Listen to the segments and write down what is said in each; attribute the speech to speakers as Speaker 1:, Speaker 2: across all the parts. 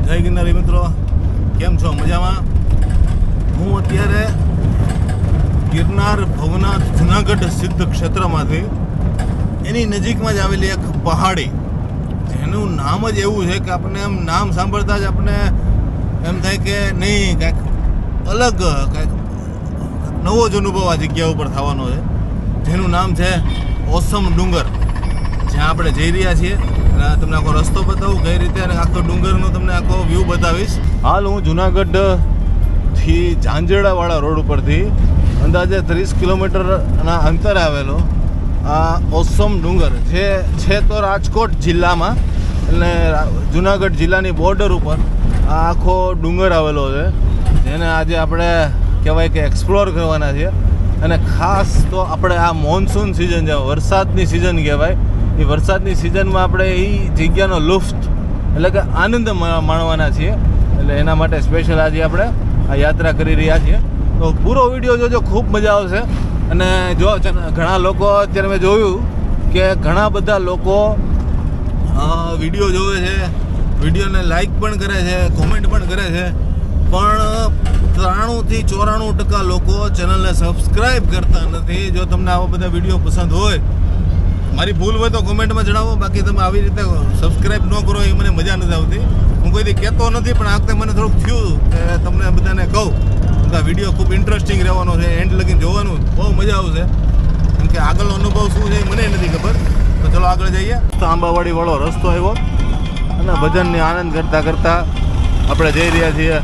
Speaker 1: જય ગિરનારી મિત્રો, કેમ છો? મજામાં? હું અત્યારે ગિરનાર ભવનાથ જુનાગઢ સિદ્ધ ક્ષેત્રમાંથી એની નજીકમાં જ આવેલી એક પહાડી, જેનું નામ જ એવું છે કે આપણને એમ નામ સાંભળતા જ આપણને એમ થાય કે નહીં, કાંઈક અલગ, કાંઈક નવો જ અનુભવ આ જગ્યા ઉપર થવાનો છે, જેનું નામ છે ઓસમ ડુંગર, જ્યાં આપણે જઈ રહ્યા છીએ. અને તમને આખો રસ્તો બતાવું કઈ રીતે, અને આખો ડુંગરનો તમને આખો વ્યૂ બતાવીશ. હાલ હું જુનાગઢથી ઝાંઝરડાવાળા રોડ ઉપરથી અંદાજે 30 કિલોમીટરના અંતરે આવેલો આ ઓસમ ડુંગર, જે છે તો રાજકોટ જિલ્લામાં, એટલે જુનાગઢ જિલ્લાની બોર્ડર ઉપર આ આખો ડુંગર આવેલો છે, જેને આજે આપણે કહેવાય કે એક્સપ્લોર કરવાના છે. અને ખાસ તો આપણે આ મોન્સૂન સિઝન છે, વરસાદની સિઝન કહેવાય, એ વરસાદની સિઝનમાં આપણે એ જગ્યાનો લુફ્ત એટલે કે આનંદ માણવાના છીએ. એટલે એના માટે સ્પેશિયલ આજે આપણે આ યાત્રા કરી રહ્યા છીએ. તો પૂરો વિડીયો જોજો, ખૂબ મજા આવશે. અને જો ઘણા લોકો, અત્યારે મેં જોયું કે ઘણા બધા લોકો વિડીયો જોવે છે, વિડીયોને લાઈક પણ કરે છે, કોમેન્ટ પણ કરે છે, પણ 93-94% લોકો ચેનલને સબસ્ક્રાઈબ કરતા નથી. જો તમને આવા બધા વિડીયો પસંદ હોય, મારી ભૂલ હોય તો કોમેન્ટમાં જણાવો, બાકી તમે આવી રીતે સબસ્ક્રાઈબ ન કરો એ મને મજા નથી આવતી. હું કોઈથી કહેતો નથી, પણ આ વખતે મને થોડુંક થયું કે તમને બધાને કહું કે આ વિડીયો ખૂબ ઇન્ટરેસ્ટિંગ રહેવાનો છે, એન્ડ લગીને જોવાનું, બહુ મજા આવશે. કેમ કે આગળનો અનુભવ શું છે એ મને નથી ખબર. તો ચલો આગળ જઈએ. તો આંબાવાડીવાળો રસ્તો આવ્યો અને ભજનની આનંદ કરતાં કરતાં આપણે જઈ રહ્યા છીએ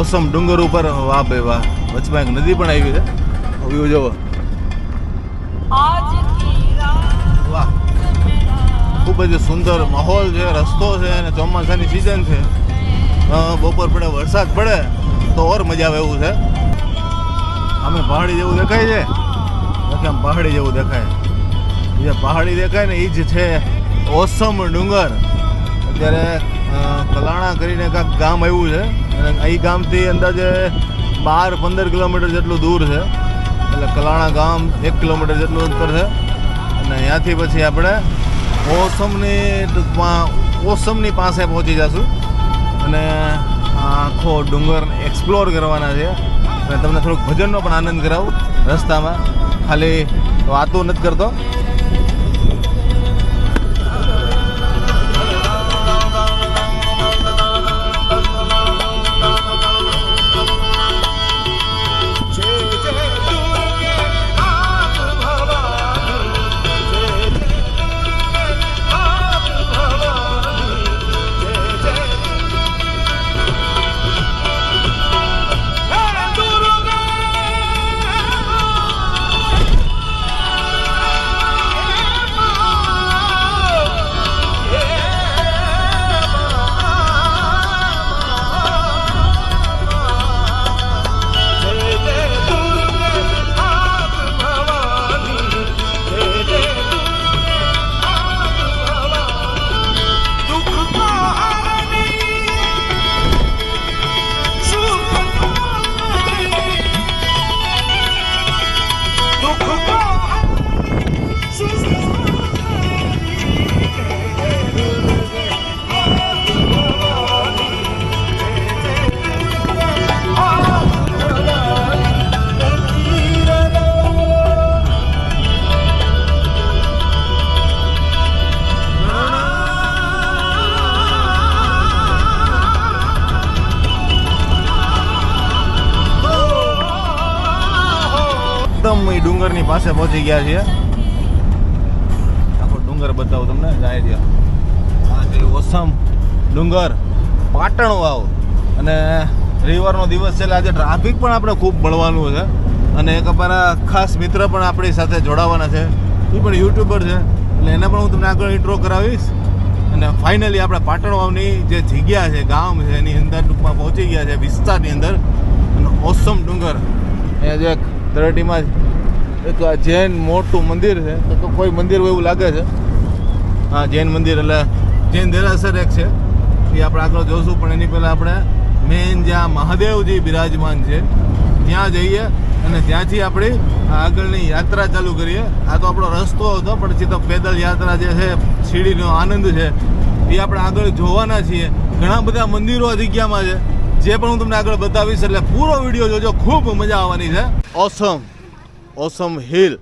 Speaker 1: ઓસમ ડુંગર ઉપર. વાહ ભાઈ વાહ, વચમાં એક નદી પણ આવી છે, વ્યૂ જોવો. વાહ, ખૂબ જ સુંદર માહોલ છે, રસ્તો છે, અને ચોમાસાની સિઝન છે. બપોર પડે, વરસાદ પડે તો ઓર મજા આવે એવું છે. અમે પહાડી જેવું દેખાય છે, આમ પહાડી જેવું દેખાય, જે પહાડી દેખાય ને એ જ છે ઓસમ ડુંગર. અત્યારે કલાણા કરીને કાંઈક ગામ આવ્યું છે, અને એ ગામથી અંદાજે 12-15 કિલોમીટર જેટલું દૂર છે. એટલે કલાણા ગામ 1 કિલોમીટર જેટલું અંતર છે. અને ત્યાંથી પછી આપણે ઓસમની પાસે પહોંચી જશું અને આખો ડુંગર એક્સપ્લોર કરવાના છે. અને તમને થોડુંક ભજનનો પણ આનંદ કરાવું રસ્તામાં, ખાલી વાતો નથી કરતો. ડુંગરની પાસે પહોંચી ગયા છીએ. આખો ડુંગર બતાવું તમને, જાય છે આ છે ઓસમ ડુંગર, પાટણ વાવ. અને રવિવારનો દિવસ છે, એટલે આજે ટ્રાફિક પણ આપણે ખૂબ મળવાનું છે. અને એક અમારા ખાસ મિત્ર પણ આપણી સાથે જોડાવાના છે, એ પણ યુટ્યુબર છે, એટલે એને પણ હું તમને આગળ ઇન્ટ્રો કરાવીશ. અને ફાઇનલી આપણે પાટણ વાવની જે જગ્યા છે, ગામ છે, એની અંદર ટૂંકમાં પહોંચી ગયા છે, વિસ્તારની અંદર. અને ઓસમ ડુંગર એ જે તળેટીમાં એક જૈન મોટું મંદિર છે, તો કોઈ મંદિર એવું લાગે છે. હા, જૈન મંદિર, એટલે જૈન દેરાસર એક છે, એ આપણે આગળ જોઈશું. પણ એની પહેલાં આપણે મેન જ્યાં મહાદેવજી બિરાજમાન છે ત્યાં જઈએ અને ત્યાંથી આપણી આગળની યાત્રા ચાલુ કરીએ. આ તો આપણો રસ્તો હતો, પણ પછી તો પેદલ યાત્રા જે છે, સીડીનો આનંદ છે, એ આપણે આગળ જોવાના છીએ. ઘણા બધા મંદિરો આ જગ્યામાં છે, જે પણ હું તમને આગળ બતાવીશ. એટલે પૂરો વિડીયો જોજો, ખૂબ મજા આવવાની છે. ઓસમ હિલ,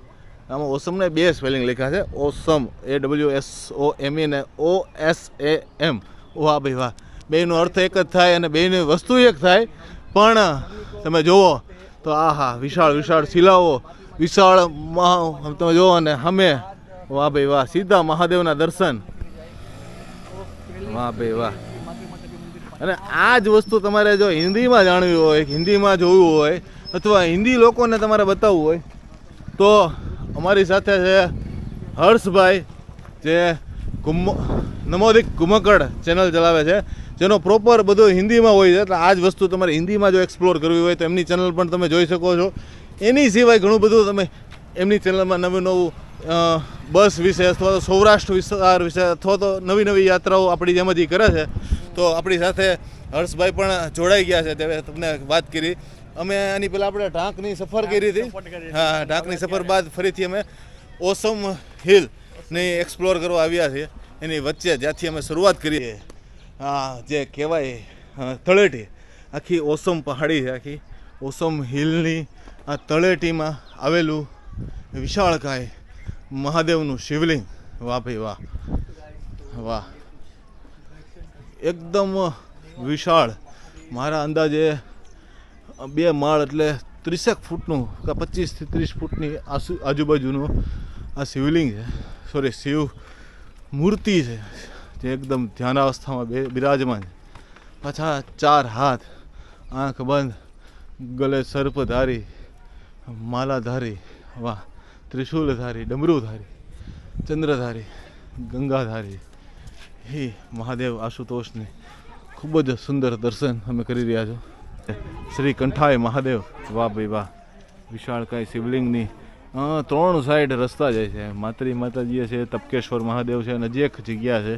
Speaker 1: આમાં ઓસમને 2 સ્પેલિંગ લખ્યા છે. ઓસમ AWSOME ને OSAM. વાહ ભાઈ વાહ, બેયનો અર્થ એક જ થાય અને બેયની વસ્તુ એક થાય. પણ તમે જુઓ તો આહા, વિશાળ વિશાળ શિલાઓ, વિશાળ તમે જુઓ ને સામે, વાહ ભાઈ વાહ, સીધા મહાદેવના દર્શન. વાહ ભાઈ વાહ. અને આ જ વસ્તુ તમારે જો હિન્દીમાં જાણવી હોય, હિન્દીમાં જોવું હોય, અથવા હિન્દી લોકોને તમારે બતાવવું હોય તો અમારી સાથે છે હર્ષભાઈ, જે નમોદિક ઘુમકડ ચેનલ ચલાવે છે, જેનો પ્રોપર બધો હિન્દીમાં હોય છે. એટલે આ જ વસ્તુ તમારે હિન્દીમાં જો એક્સપ્લોર કરવી હોય તો એમની ચેનલ પણ તમે જોઈ શકો છો. એની સિવાય ઘણું બધું તમે એમની ચેનલમાં નવું નવું બસ વિશે અથવા તો સૌરાષ્ટ્ર વિસ્તાર વિશે અથવા તો નવી નવી યાત્રાઓ આપણી જેમ જ કરે છે. તો આપણી સાથે હર્ષભાઈ પણ જોડાઈ ગયા છે. તે તમને વાત કરી, અમે આની પહેલાં આપણે ઢાંકની સફર કરી હતી. હા, ઢાંકની સફર બાદ ફરીથી અમે ઓસમ હિલની એક્સપ્લોર કરવા આવ્યા છીએ. એની વચ્ચે જ્યાંથી અમે શરૂઆત કરીએ, જે કહેવાય તળેટી, આખી ઓસમ પહાડી છે. આખી ઓસમ હિલની આ તળેટીમાં આવેલું વિશાળકાય મહાદેવનું શિવલિંગ. વાહ ભાઈ વાહ વાહ, એકદમ વિશાળ. મારા અંદાજે 2 માળ એટલે 30 ફૂટનું કે 25 થી 30 ફૂટની આજુબાજુનું આ શિવલિંગ છે. સોરી, શિવ મૂર્તિ છે, જે એકદમ ધ્યાનાવસ્થામાં બિરાજમાન છે. પાછા 4 હાથ, આંખ બંધ, ગલે સર્પધારી, માલાધારી, વાહ, ત્રિશુલધારી, ડમરુધારી, ચંદ્રધારી, ગંગાધારી. હે મહાદેવ આશુતોષને ખૂબ જ સુંદર દર્શન અમે કરી રહ્યા છો. શ્રી કંઠાય મહાદેવ. વાહ ભાઈ વાહ, વિશાળકાય શિવલિંગની 3 સાઈડ રસ્તા જાય છે. માતાજી છે, તપકેશ્વર મહાદેવ છે, નજીક જગ્યા છે,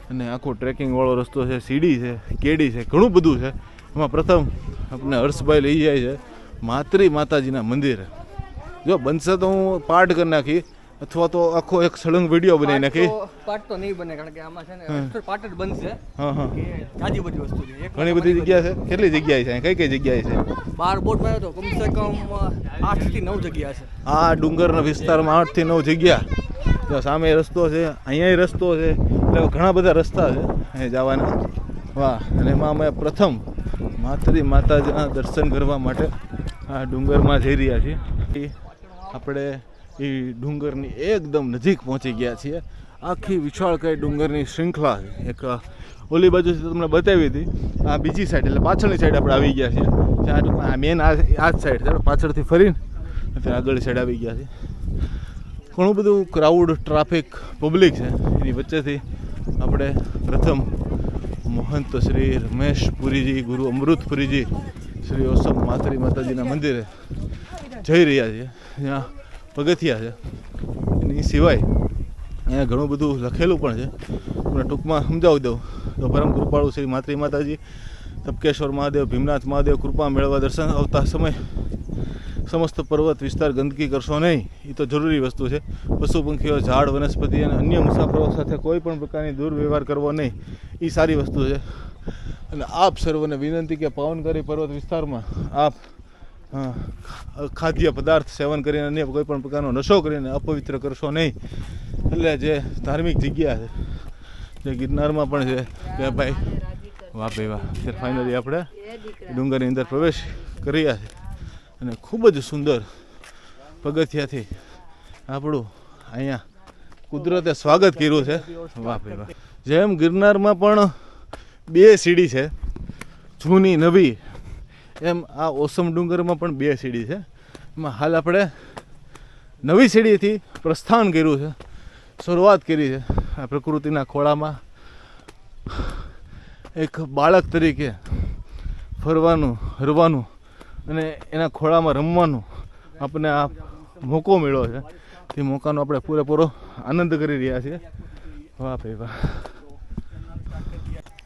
Speaker 1: અને આખો ટ્રેકિંગવાળો રસ્તો છે, સીડી છે, કેડી છે, ઘણું બધું છે. એમાં પ્રથમ આપણે હર્ષભાઈ લઈ જાય છે માતાજીના મંદિરે. જો બનશે તો હું પાઠ કરી નાખી, અથવા તો આખો એક સળંગ વિડીયો બનાવી નાખી.
Speaker 2: પાઠ તો નહીં બને, કારણ કે આમાં છે ને પાઠ જ બનશે.
Speaker 1: હા હા,
Speaker 2: ઘણી બધી વસ્તુ છે,
Speaker 1: ઘણી બધી જગ્યા છે. કેટલી જગ્યાએ છે? કઈ જગ્યાએ છે?
Speaker 2: 12 બોર્ડ માં તો કમસે કમ 8 થી 9 જગ્યા છે.
Speaker 1: આ ડુંગરના વિસ્તારમાં 8 થી 9 જગ્યા. જો સામે રસ્તો છે, અહીંયા રસ્તો છે, એટલે ઘણા બધા રસ્તા છે અહીં જવાના. વાહ. અને એમાં અમે પ્રથમ માતાજીના દર્શન કરવા માટે આ ડુંગરમાં જઈ રહ્યા છીએ. આપણે એ ડુંગરની એકદમ નજીક પહોંચી ગયા છીએ. આખી વિશાળકાય ડુંગરની શૃંખલા છે. એક ઓલી બાજુથી તમને બતાવી હતી, આ બીજી સાઈડ એટલે પાછળની સાઈડ આપણે આવી ગયા છીએ. ત્યાં ટૂંકમાં આ મેન આ જ સાઈડ છે, પાછળથી ફરીને ત્યાં આગળની સાઈડ આવી ગયા છીએ. ઘણું બધું ક્રાઉડ, ટ્રાફિક, પબ્લિક છે. એની વચ્ચેથી આપણે પ્રથમ મહંત શ્રી રમેશ પુરીજી, ગુરુ અમૃતપુરીજી, શ્રી ઓસમ માતાજીના મંદિરે જઈ રહ્યા છીએ. જ્યાં પગથિયા છે. એની સિવાય અહીંયા ઘણું બધું લખેલું પણ છે. તમને ટૂંકમાં સમજાવી દઉં તો પરમ કૃપાળુ શ્રી માતાજી, તપકેશ્વર મહાદેવ, ભીમનાથ મહાદેવ કૃપા મેળવવા દર્શન આવતા સમય સમસ્ત પર્વત વિસ્તાર ગંદકી કરશો નહીં. એ તો જરૂરી વસ્તુ છે. પશુ પંખીઓ, ઝાડ, વનસ્પતિ અને અન્ય મુસાફરો સાથે કોઈ પણ પ્રકારની દુર્વ્યવહાર કરવો નહીં. એ સારી વસ્તુ છે. અને આપ સર્વને વિનંતી કે પાવનકારી પર્વત વિસ્તારમાં આપ ખાદ્ય પદાર્થ સેવન કરીને અન્ય કોઈ પણ પ્રકારનો નશો કરીને અપવિત્ર કરશો નહીં. એટલે જે ધાર્મિક જગ્યા છે, જે ગિરનારમાં પણ છે કે ભાઈ, વાહ ભાઈ વાહ. ત્યારે ફાઇનલી આપણે ડુંગરની અંદર પ્રવેશ કરી રહ્યા છે. અને ખૂબ જ સુંદર પગથિયાથી આપણું અહીંયા કુદરતે સ્વાગત કર્યું છે. વાહ ભાઈ વાહ. જેમ ગિરનારમાં પણ 2 સીડી છે, જૂની નવી, એમ આ ઓસમ ડુંગરમાં પણ 2 સીડી છે. એમાં હાલ આપણે નવી સીડીથી પ્રસ્થાન કર્યું છે, શરૂઆત કરી છે. આ પ્રકૃતિના ખોળામાં એક બાળક તરીકે ફરવાનું, હરવાનું અને એના ખોળામાં રમવાનું આપણને આ મોકો મળ્યો છે. તે મોકાનો આપણે પૂરેપૂરો આનંદ કરી રહ્યા છીએ. વાહ ભાઈ વાહ.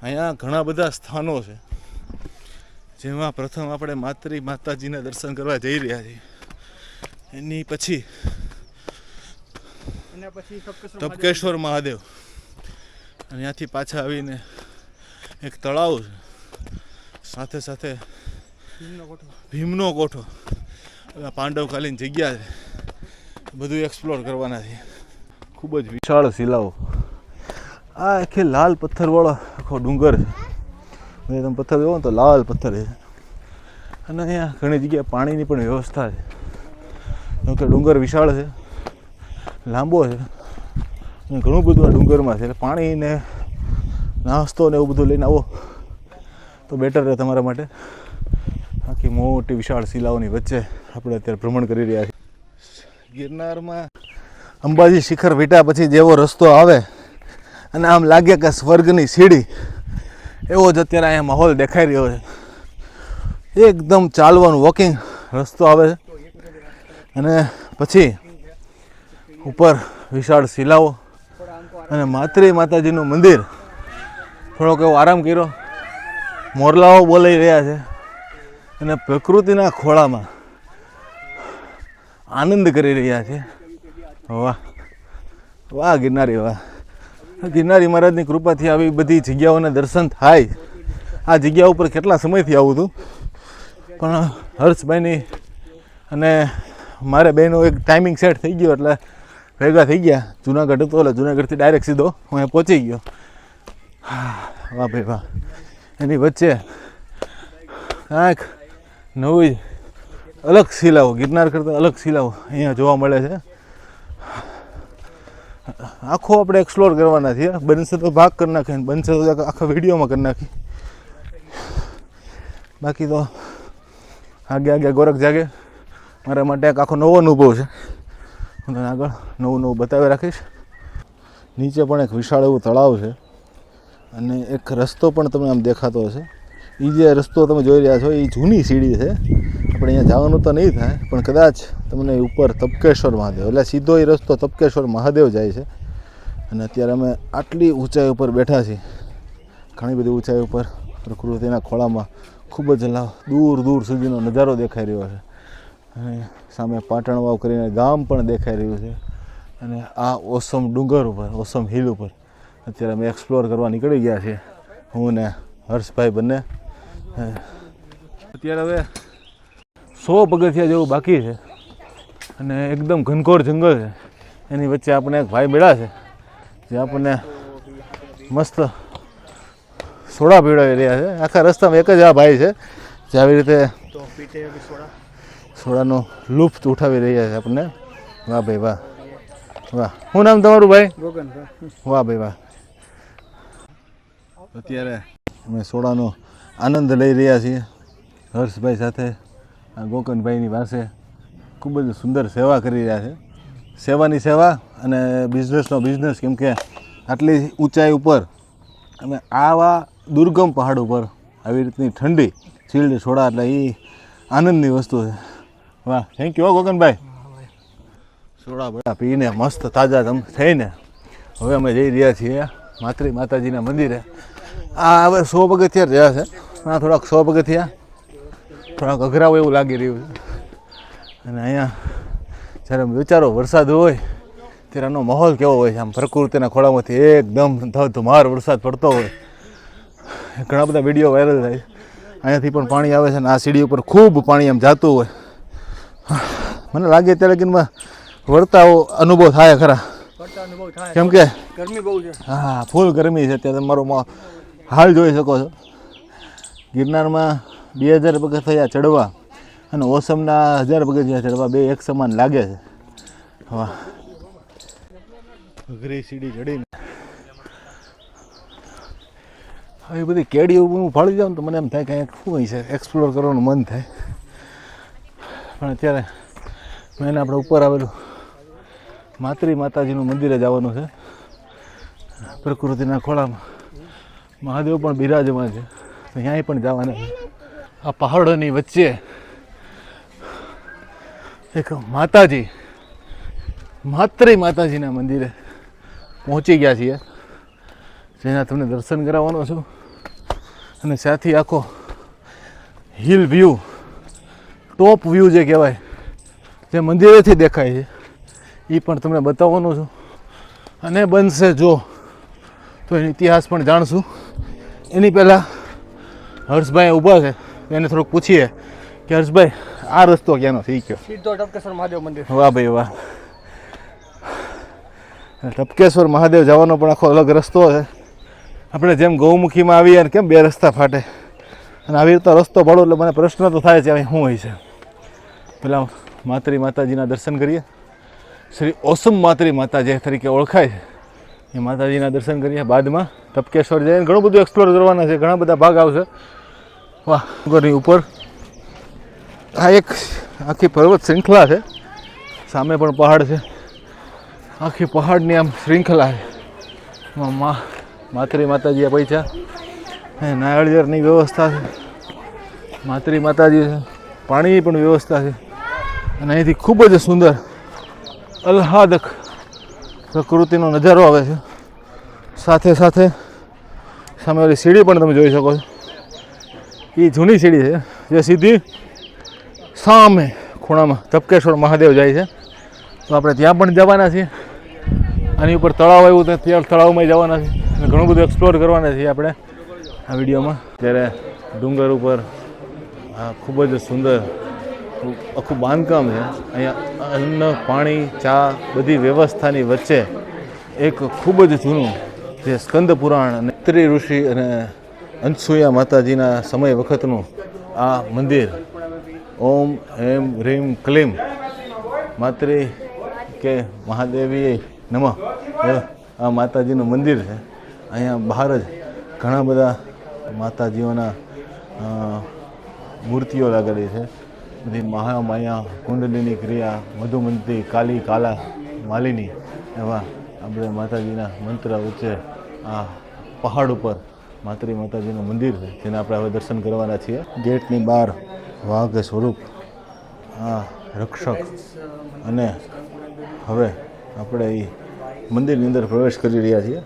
Speaker 1: અહીંયા ઘણા બધા સ્થાનો છે, જેમાં પ્રથમ આપણે માતાજીના દર્શન કરવા જઈ રહ્યા છીએ. એની પછી તપકેશ્વર મહાદેવ. ત્યાંથી પાછા આવીને એક તળાવ છે, સાથે સાથે ભીમનો કોઠો, પાંડવકાલીન જગ્યા છે, બધું એક્સપ્લોર કરવાના છે. ખૂબ જ વિશાળ શિલાઓ. આ આખે લાલ પથ્થરવાળો આખો ડુંગર છે. તમે પથ્થર જોવો ને તો લાલ પથ્થર છે. અને અહીંયા ઘણી જગ્યાએ પાણીની પણ વ્યવસ્થા છે. કેમકે ડુંગર વિશાળ છે, લાંબો છે, અને ઘણું બધું આ ડુંગરમાં છે. એટલે પાણી ને નાસ્તો ને એવું બધું લઈને આવો તો બેટર રહે તમારા માટે. આખી મોટી વિશાળ શિલાઓની વચ્ચે આપણે અત્યારે ભ્રમણ કરી રહ્યા છીએ. ગિરનારમાં અંબાજી શિખર વીટા પછી જેવો રસ્તો આવે અને આમ લાગે કે સ્વર્ગની સીડી, એવો જ અત્યારે અહીંયા માહોલ દેખાઈ રહ્યો છે. એકદમ ચાલવાનું વોકિંગ રસ્તો આવે છે અને પછી ઉપર વિશાળ શિલાઓ અને માત્રી માતાજીનું મંદિર. થોડોક એવો આરામ કર્યો, મોરલાઓ બોલાઈ રહ્યા છે અને પ્રકૃતિના ખોળામાં આનંદ કરી રહ્યા છે. વાહ વાહ ગિરનારી વાહ. ગિરનારી મહારાજની કૃપાથી આવી બધી જગ્યાઓને દર્શન થાય. આ જગ્યા ઉપર કેટલા સમયથી આવું હતું, પણ હર્ષભાઈની અને મારે બેનો એક ટાઈમિંગ સેટ થઈ ગયો એટલે ભેગા થઈ ગયા. જુનાગઢ હતો એટલે જુનાગઢથી ડાયરેક્ટ સીધો હું અહીંયા પહોંચી ગયો. વાહ ભાઈ વાહ. એની વચ્ચે કાંઈક નવી અલગ શિલાઓ, ગિરનાર કરતાં અલગ શિલાઓ અહીંયા જોવા મળે છે. આખો આપણે એક્સપ્લોર કરવાના છીએ. બનશે તો ભાગ કરી નાખીએ, બનશે તો આખા વિડીયોમાં કરી નાખી. બાકી તો આગે આગે ગોરખ જાગે મારા માટે એક આખો નવો અનુભવ છે. હું તને આગળ નવું નવું બતાવી રાખીશ. નીચે પણ એક વિશાળ એવું તળાવ છે અને એક રસ્તો પણ તમને આમ દેખાતો હશે. એ જે રસ્તો તમે જોઈ રહ્યા છો એ જૂની સીડી છે. આપણે અહીંયા જવાનું તો નહીં થાય, પણ કદાચ તમને ઉપર તપકેશ્વર મહાદેવ, એટલે સીધો એ રસ્તો તપકેશ્વર મહાદેવ જાય છે. અને અત્યારે અમે આટલી ઊંચાઈ ઉપર બેઠા છીએ, ઘણી બધી ઊંચાઈ ઉપર પ્રકૃતિના ખોળામાં ખૂબ જ દૂર દૂર સુધીનો નજારો દેખાઈ રહ્યો છે. અને સામે પાટણવાવ કરીને ગામ પણ દેખાઈ રહ્યું છે. અને આ ઓસમ ડુંગર ઉપર, ઓસમ હિલ ઉપર અત્યારે અમે એક્સપ્લોર કરવા નીકળી ગયા છીએ, હું ને હર્ષભાઈ બંને. અત્યારે હવે 100 પગથિયા જેવું બાકી છે અને એકદમ ઘનઘોર જંગલ છે. એની વચ્ચે આપણે એક ભાઈ મળ્યા છે જે આપણને મસ્ત સોડા પીવડાવી રહ્યા છે. આખા રસ્તામાં એક જ આ ભાઈ છે જે આવી રીતે સોડાનો લુફ્ત ઉઠાવી રહ્યા છે આપણને. વાહ ભાઈ વાહ વાહ. શું નામ તમારું ભાઈ? વાહ ભાઈ વાહ. અત્યારે અમે સોડાનો આનંદ લઈ રહ્યા છીએ હર્ષભાઈ સાથે. આ ગોકનભાઈની પાસે ખૂબ જ સુંદર સેવા કરી રહ્યા છે. સેવાની સેવા અને બિઝનેસનો બિઝનેસ. કેમ કે આટલી ઊંચાઈ ઉપર અમે આવા દુર્ગમ પહાડ ઉપર આવી રીતની ઠંડી ચીલ્ડ સોડા, એટલે એ આનંદની વસ્તુ છે. વાહ, થેન્ક યુ ગોકનભાઈ. સોડા બડા પીને મસ્ત તાજા થઈને હવે અમે જઈ રહ્યા છીએ માત્રી માતાજીના મંદિરે. આ હવે 100 પગથિયા રહ્યા છે. આ થોડાક 100 પગથિયા થોડાક અઘરાઓ એવું લાગી રહ્યું છે. અને અહીંયા જ્યારે વિચારો વરસાદ હોય ત્યારે એનો માહોલ કેવો હોય છે, આમ પ્રકૃતિના ખોળામાંથી એકદમ ધોધમાર વરસાદ પડતો હોય. ઘણા બધા વિડીયો વાયરલ થાય. અહીંયાથી પણ પાણી આવે છે અને આ સીડી ઉપર ખૂબ પાણી આમ જાતું હોય. મને લાગે ત્યારે લગીનમાં વળતા અનુભવ થાય ખરા, કેમ કે
Speaker 2: ગરમી બહુ છે.
Speaker 1: હા, ફૂલ ગરમી છે. અત્યારે તમારો હાલ જોઈ શકો છો. ગિરનારમાં 2000 પગથિયા ચડવા અને ઓસમના 1000 પગથિયા ચડવા બે એક સમાન લાગે છે. વાહ, અઘરી સીડી ચડીને એ બધી કેડીઓ હું ફાળી જાઉં તો મને એમ થાય કંઈક શું હોય છે, એક્સપ્લોર કરવાનું મન થાય. પણ અત્યારે મેં આપણે ઉપર આવેલું માત્રી માતાજીનું મંદિરે જવાનું છે. પ્રકૃતિના ખોળામાં મહાદેવ પણ બિરાજમાન છે, ત્યાંય પણ જવાના છે. આ પહાડોની વચ્ચે એક માતાજી, માત્રી માતાજીના મંદિરે પહોંચી ગયા છીએ, જેના તમને દર્શન કરાવવાનો છું. અને ત્યાંથી આખો હિલ વ્યૂ, ટોપ વ્યૂ જે કહેવાય, જે મંદિરેથી દેખાય છે, એ પણ તમને બતાવવાનું છું. અને બનશે જો તો એનો ઇતિહાસ પણ જાણશું. એની પહેલાં હર્ષભાઈ ઊભા છે, એને થોડુંક પૂછીએ કે હર્ષભાઈ આ રસ્તો ક્યાંનો થઈ ગયો?
Speaker 2: સીધો ટપકેશ્વર મહાદેવ મંદિર.
Speaker 1: વાહ ભાઈ વાહ. ટપકેશ્વર મહાદેવ જવાનો પણ આખો અલગ રસ્તો છે. આપણે જેમ ગૌમુખીમાં આવીએ ને કેમ બે રસ્તા ફાટે, અને આવી રીતનો રસ્તો પડો એટલે મને પ્રશ્ન તો થાય છે અહીં શું હોય છે. પહેલાં માતરી માતાજીના દર્શન કરીએ. શ્રી ઓસમ માતરી માતાજી તરીકે ઓળખાય છે એ માતાજીના દર્શન કરીએ. બાદમાં ટપકેશ્વર જઈને ઘણું બધું એક્સપ્લોર કરવાના છે, ઘણા બધા ભાગ આવશે. વાહ, ડુંગરની ઉપર આ એક આખી પર્વત શૃંખલા છે, સામે પણ પહાડ છે. આખી પહાડની આમ શૃંખલા છે. એમાં માતરી માતાજી પૈસા નાળિયેરની વ્યવસ્થા છે, માતરી માતાજી છે, પાણીની પણ વ્યવસ્થા છે. અને અહીંથી ખૂબ જ સુંદર આહ્લાદક પ્રકૃતિનો નજારો આવે છે. સાથે સાથે સામે ઓલી સીડી પણ તમે જોઈ શકો છો. એ જૂની સીડી છે જે સીધી સામે ખૂણામાં ટપકેશ્વર મહાદેવ જાય છે. તો આપણે ત્યાં પણ જવાના છીએ. આની ઉપર તળાવ આવ્યું તો ત્યાં તળાવમાં જવાના છીએ. અને ઘણું બધું એક્સપ્લોર કરવાના છીએ આપણે આ વિડીયોમાં. ત્યારે ડુંગર ઉપર આ ખૂબ જ સુંદર આખું બાંધકામ છે. અહીંયા અન્ન પાણી ચા બધી વ્યવસ્થાની વચ્ચે એક ખૂબ જ જૂનું જે સ્કંદ પુરાણ અને ત્રિ ઋષિ અને અંશુયા માતાજીના સમય વખતનું આ મંદિર ઓમ એમ રીમ ક્લીમ માત્રી કે મહાદેવી નમઃ આ માતાજીનું મંદિર છે. અહીંયા બહાર જ ઘણા બધા માતાજીઓના મૂર્તિઓ લાગેલી છે. બધી મહામાયા કુંડલીની ક્રિયા મધુમંતી કાલી કાલા માલિની એવા આપણે માતાજીના મંત્ર વચ્ચે આ પહાડ ઉપર માતરી માતાજીનું મંદિર છે, જેને આપણે હવે દર્શન કરવાના છીએ. ગેટની બહાર વાઘ સ્વરૂપ આ રક્ષક, અને હવે આપણે એ મંદિરની અંદર પ્રવેશ કરી રહ્યા છીએ.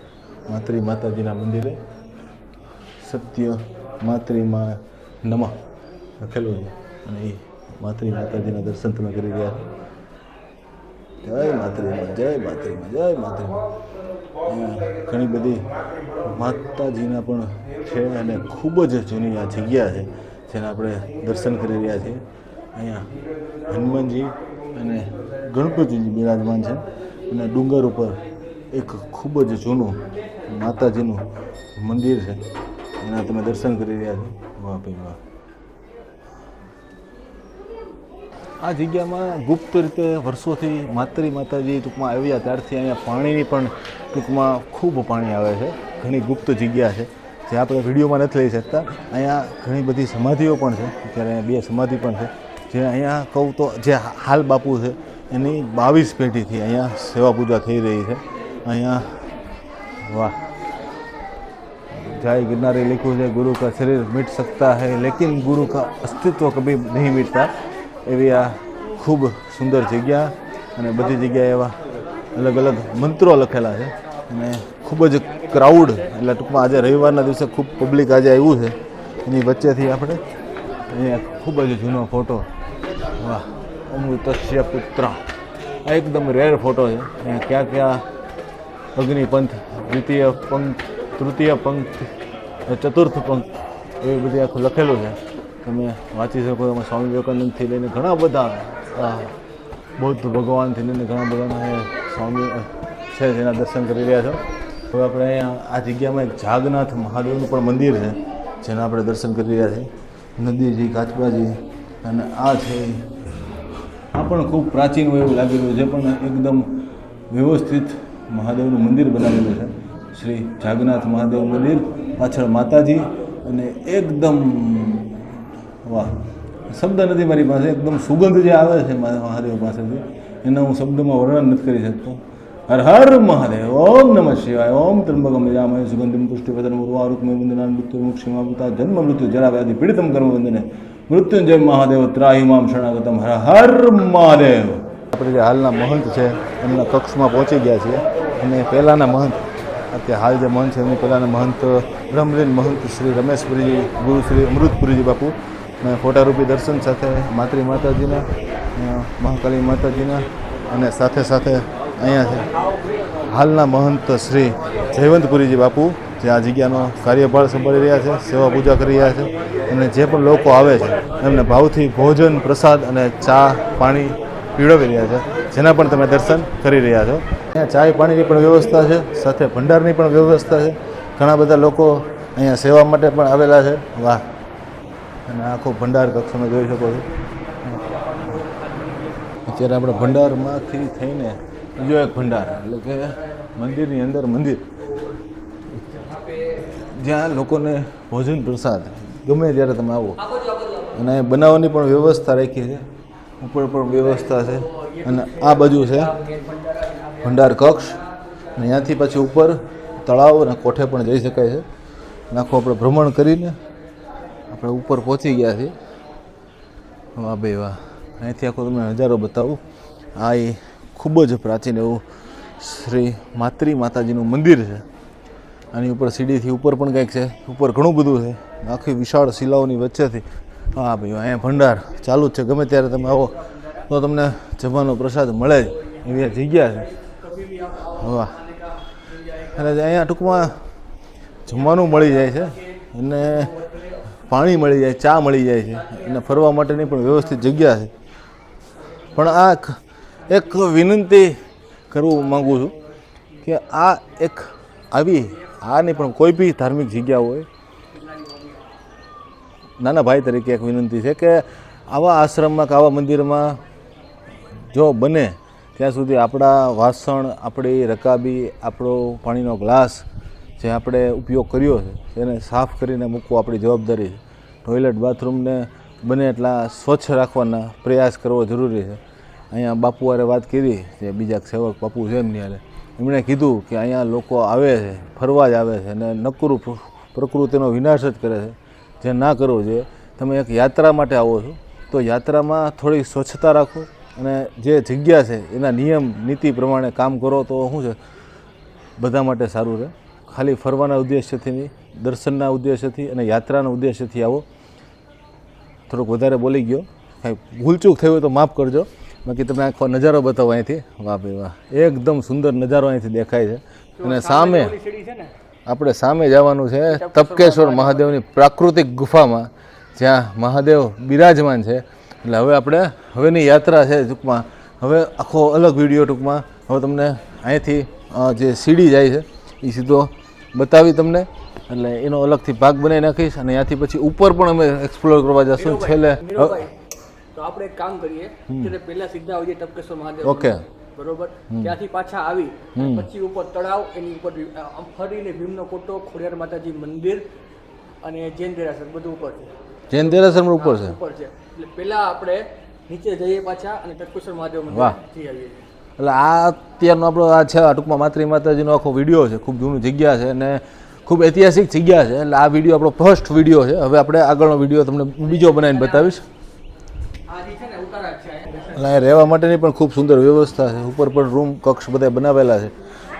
Speaker 1: માતરી માતાજીના મંદિરે સત્ય માતરીમાં નમઃ લખેલું છે, અને એ માતરી માતાજીના દર્શન તમે કરી રહ્યા છો. જય માતરીમાં, જય માતરીમાં, જય માતરીમાં. અહીંયા ઘણી બધી માતાજીના પણ છે, અને ખૂબ જ જૂની આ જગ્યા છે જેને આપણે દર્શન કરી રહ્યા છીએ. અહીંયા હનુમાનજી અને ગણપતિજી બિરાજમાન છે. અને ડુંગર ઉપર એક ખૂબ જ જૂનું માતાજીનું મંદિર છે, એના તમે દર્શન કરી રહ્યા છો. વાહ ભાઈ વાહ. આ જગ્યામાં ગુપ્ત રીતે વર્ષોથી માતરી માતાજી ટૂંકમાં આવ્યા ત્યારથી અહીંયા પાણીની પણ ટૂંકમાં ખૂબ પાણી આવે છે. ઘણી ગુપ્ત જગ્યા છે જે આપણે વિડીયોમાં નથી લઈ શકતા. અહીંયા ઘણી બધી સમાધિઓ પણ છે. અત્યારે અહીંયા 2 સમાધિ પણ છે, જે અહીંયા કહું તો જે હાલ બાપુ છે એની 22 પેઢીથી અહીંયા સેવા પૂજા થઈ રહી છે. અહીંયા વાહ, જય गिरनारी लिखूँ है गुरु का शरीर मिट सकता है लेकिन गुरु का अस्तित्व कभी नहीं मिटता. એવી આ ખૂબ સુંદર જગ્યા, અને બધી જગ્યાએ એવા અલગ અલગ મંત્રો લખેલા છે. અને ખૂબ જ ક્રાઉડ, એટલે ટૂંકમાં આજે રવિવારના દિવસે ખૂબ પબ્લિક આજે આવ્યું છે. એની વચ્ચેથી આપણે અહીંયા ખૂબ જ જૂનો ફોટો, વાહ, અમૃતસ્ય પુત્ર, આ એકદમ રેર ફોટો છે. અહીંયા ક્યાં ક્યાં અગ્નિપંથ, દ્વિતીય પંક્તિ, તૃતીય પંક્તિ, ચતુર્થ પંક્તિ, એવી બધી આખું લખેલું છે. તમે વાંચી શકો. એમાં સ્વામી વિવેકાનંદથી લઈને ઘણા બધા બૌદ્ધ ભગવાનથી લઈને ઘણા બધાના સ્વામી છે જેના દર્શન કરી રહ્યા છો. હવે આપણે અહીંયા આ જગ્યામાં એક જાગનાથ મહાદેવનું પણ મંદિર છે જેના આપણે દર્શન કરી રહ્યા છીએ. નદીજી, કાચબાજી, અને આ છે આ પણ ખૂબ પ્રાચીન હોય એવું લાગી રહ્યું છે, પણ એકદમ વ્યવસ્થિત મહાદેવનું મંદિર બનાવેલું છે. શ્રી જાગનાથ મહાદેવ મંદિર, પાછળ માતાજી, અને એકદમ વાહ, શબ્દ નથી મારી પાસે. એકદમ સુગંધ જે આવે છે મહાદેવ પાસેથી, એના હું શબ્દમાં વર્ણન નથી કરી શકતો. હર હર મહાદેવ. ઓમ નમઃ શિવાય. ઓમ ત્રંબકમ યજામહે સુગંધિમ પુષ્ટિવર્ધનમ ઉર્વારુકમેવ વંદનાન મૃત્યુર્મુક્ષીમામૃતા જન્મ મૃત્યુ જરા વ્યાધિ પીડિતમ કર્મ વંદને મૃત્યુંજય મહાદેવ ત્રાહિ મામ શરણાગતમ. હર હર મહાદેવ. આપણે જે હાલના મહંત છે એમના કક્ષમાં પહોંચી ગયા છીએ. અને પહેલાંના મહંત, અત્યારે હાલ જે મહંત છે એમની પહેલાંના મહંત બ્રહ્મલીન મહંત શ્રી રમેશપુરીજી, ગુરુ શ્રી અમૃતપુરીજી બાપુ, ફોટારૂપી દર્શન સાથે માતરી માતાજીના, મહાકાલી માતાજીના, અને સાથે સાથે અહીંયા છે હાલના મહંત શ્રી જયવંતપુરીજી બાપુ જે આ જગ્યાનો કાર્યભાર સંભાળી રહ્યા છે, સેવા પૂજા કરી રહ્યા છે અને જે પણ લોકો આવે છે એમને ભાવથી ભોજન પ્રસાદ અને ચા પાણી પીવડાવી રહ્યા છે, જેના પણ તમે દર્શન કરી રહ્યા છો. અહીંયા ચાય પાણીની પણ વ્યવસ્થા છે, સાથે ભંડારની પણ વ્યવસ્થા છે. ઘણા બધા લોકો અહીંયા સેવા માટે પણ આવેલા છે. વાહ! અને આખો ભંડાર કક્ષ તમે જોઈ શકો છો. અત્યારે આપણે ભંડારમાંથી થઈને બીજો એક ભંડાર એટલે કે મંદિરની અંદર મંદિર જ્યાં લોકોને ભોજન પ્રસાદ ગમે ત્યારે તમે આવો અને બનાવવાની પણ વ્યવસ્થા રાખી છે, ઉપર પણ વ્યવસ્થા છે. અને આ બાજુ છે ભંડાર કક્ષ અને ત્યાંથી પછી ઉપર તળાવ અને કોઠે પણ જઈ શકાય છે. આખું આપણે ભ્રમણ કરીને આપણે ઉપર પહોંચી ગયા છીએ. વાહ ભાઈ વાહ! અહીંથી આખો તમને નજારો બતાવું. આ એ ખૂબ જ પ્રાચીન એવું શ્રી માતાજીનું મંદિર છે. આની ઉપર સીડીથી ઉપર પણ કંઈક છે, ઉપર ઘણું બધું છે, આખી વિશાળ શિલાઓની વચ્ચેથી. હા ભાઈ અહીંયા ભંડાર ચાલુ જ છે, ગમે ત્યારે તમે આવો તો તમને જમવાનો પ્રસાદ મળે જ એવી જગ્યા છે. વાહ! અને અહીંયા ટૂંકમાં જમવાનું મળી જાય છે અને પાણી મળી જાય, ચા મળી જાય છે અને ફરવા માટેની પણ વ્યવસ્થિત જગ્યા છે. પણ આ એક વિનંતી કરવું માગું છું કે આ એક આવી નહીં પણ કોઈ બી ધાર્મિક જગ્યા હોય, નાના ભાઈ તરીકે એક વિનંતી છે કે આવા આશ્રમમાં કે આવા મંદિરમાં જો બને ત્યાં સુધી આપણા વાસણ, આપણી રકાબી, આપણો પાણીનો ગ્લાસ જે આપણે ઉપયોગ કર્યો છે એને સાફ કરીને મૂકવો આપણી જવાબદારી છે. ટોયલેટ બાથરૂમને બને એટલા સ્વચ્છ રાખવાના પ્રયાસ કરવો જરૂરી છે. અહીંયા બાપુવારે વાત કરી, જે બીજા સેવક બાપુ છે એમની હારે, એમણે કીધું કે અહીંયા લોકો આવે છે, ફરવા જ આવે છે અને નકરું પ્રકૃતિનો વિનાશ જ કરે છે, જે ના કરવો જોઈએ. તમે એક યાત્રા માટે આવો છો તો યાત્રામાં થોડી સ્વચ્છતા રાખો અને જે જગ્યા છે એના નિયમ નીતિ પ્રમાણે કામ કરો તો શું છે બધા માટે સારું રહે. ખાલી ફરવાના ઉદ્દેશ્યથી નહીં, દર્શનના ઉદ્દેશ્યથી અને યાત્રાના ઉદ્દેશ્યથી આવો. થોડુંક વધારે બોલી ગયો, કાંઈ ભૂલચૂક થઈ હોય તો માફ કરજો. બાકી તમે આખો નજારો બતાવો અહીંથી. વાહ ભાઈ વાહ! એકદમ સુંદર નજારો અહીંથી દેખાય છે. અને સામે આપણે સામે જવાનું છે તપકેશ્વર મહાદેવની પ્રાકૃતિક ગુફામાં, જ્યાં મહાદેવ બિરાજમાન છે. એટલે હવે આપણે હવેની યાત્રા છે ટૂંકમાં, હવે આખો અલગ વિડીયો ટૂંકમાં હવે તમને અહીંથી જે સીડી જાય છે એ સીધો બતાવી તમને, એટલે એનો અલગથી ભાગ બનાવી નાખીશ અને ત્યાંથી પછી ઉપર પણ અમે એક્સપ્લોર કરવા જશું. છેલ્લે
Speaker 2: તો આપણે એક કામ કરીએ કે પહેલા સીધા આવીએ ટપકેશ્વર મહાદેવ.
Speaker 1: ઓકે,
Speaker 2: બરોબર. ત્યાંથી પાછા આવી પછી ઉપર તળાવ, એની ઉપર ફરીને ભીમનો કોટો, ખોડિયાર માતાજી મંદિર અને જૈન દેરાસર બધું ઉપર છે.
Speaker 1: જૈન દેરાસર ઉપર છે.
Speaker 2: ઉપર છે. એટલે પહેલા આપણે નીચે જઈએ પાછા અને ટપકેશ્વર મહાદેવ મંદિર જઈ આવીએ.
Speaker 1: એટલે આ અત્યારનો આપણો આ છે ટૂંકમાં માતાજીનો આખો વિડીયો છે. ખૂબ જૂની જગ્યા છે અને ખૂબ ઐતિહાસિક જગ્યા છે. એટલે આ વિડીયો આપણો ફર્સ્ટ વિડીયો છે. હવે આપણે આગળનો વિડીયો તમને બીજો બનાવીને બતાવીશ. એટલે અહીંયા રહેવા માટેની પણ ખૂબ સુંદર વ્યવસ્થા છે. ઉપર પણ રૂમ કક્ષ બધા બનાવેલા છે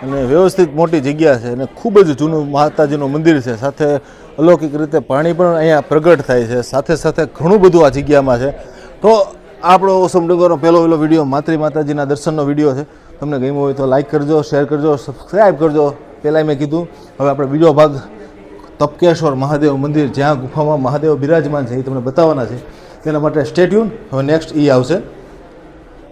Speaker 1: અને વ્યવસ્થિત મોટી જગ્યા છે અને ખૂબ જ જૂનું માતાજીનું મંદિર છે. સાથે અલૌકિક રીતે પાણી પણ અહીંયા પ્રગટ થાય છે. સાથે સાથે ઘણું બધું આ જગ્યામાં છે. તો આપણો ઓસમ ડુંગરનો પહેલો વિડીયો માતાજીના દર્શનનો વિડીયો છે. તમને ગમ્યો હોય તો લાઇક કરજો, શેર કરજો, સબસ્ક્રાઈબ કરજો. પહેલાં મેં કીધું, હવે આપણે બીજો ભાગ તપકેશ્વર મહાદેવ મંદિર, જ્યાં ગુફામાં મહાદેવ બિરાજમાન છે, એ તમને બતાવવાના છે. તેના માટે સ્ટે ટ્યુન. હવે નેક્સ્ટ એ આવશે.